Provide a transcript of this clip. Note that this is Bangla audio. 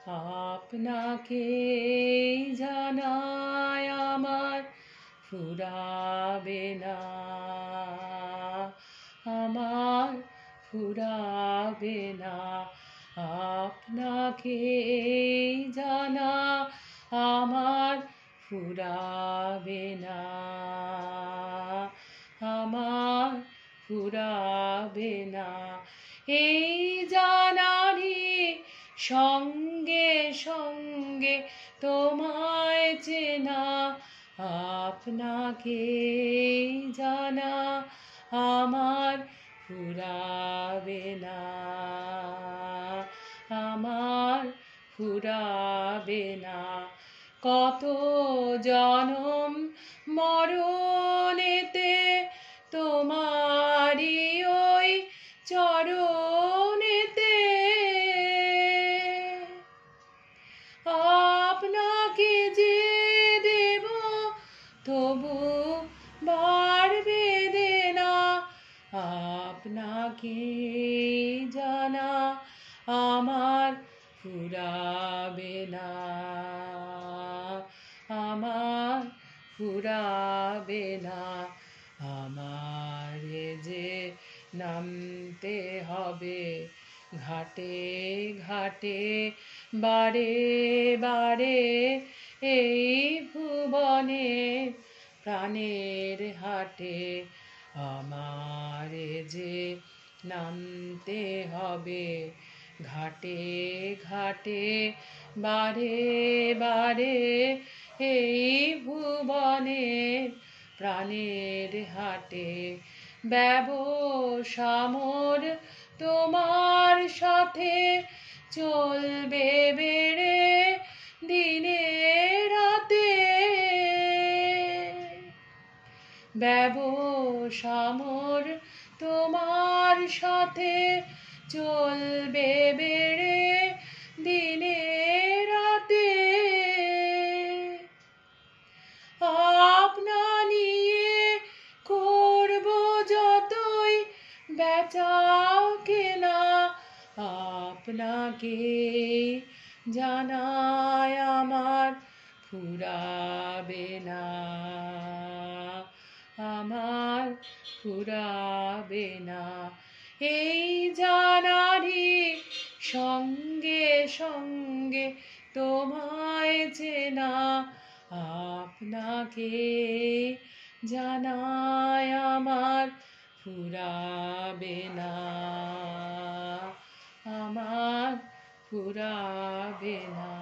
আপনাকে জানাই আমার ফুরাবে না, আমার ফুরাবে না। আপনাকে জানা আমার ফুরাবে না, আমার ফুরাবে না। এই জানারই সঙ্গে সঙ্গে তোমায় চেনা, আপনাকে জানা আমার ফুরাবে না, আমার ফুরাবে না। কত জনম মরণেতে তোমারি ওই চরণেতে আপনাকে যে দেব তবু বাড়বে না, আপনাকে জানা আমার ফুরাবে না, আমার ফুরাবে না। আমার যে নামতে হবে ঘাটে ঘাটে বারে বারে, এই ভুবনে প্রাণের হাটে। আমার যে নামতে হবে ঘাটে ঘাটে বারে বারে, এই ভুবনে প্রাণের হাটে। ব্যবসা মোর তোমার সাথে চলবে বেড়ে দিনে রাতে, ব্যবসা মোর তোমার সাথে চলবে বেড়ে দিনে রাতে। আপনা নিয়ে করব যতই বেচা কেনা, আপনাকে জানাই আমার ফুরাবে না, আমার ফুরাবে না। এই জানারই সঙ্গে সঙ্গে তোমায় চেনা, আপনাকে জানাই আমার ফুরাবে না, আমার ফুরাবে না।